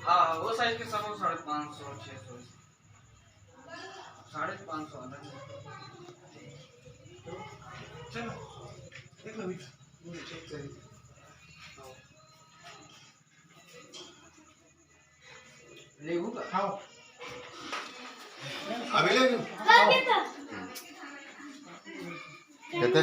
हाँ वो साइज के सब 550 600 550 चलो देख लो चेक करिए लेगू का खाओ अभी ले किती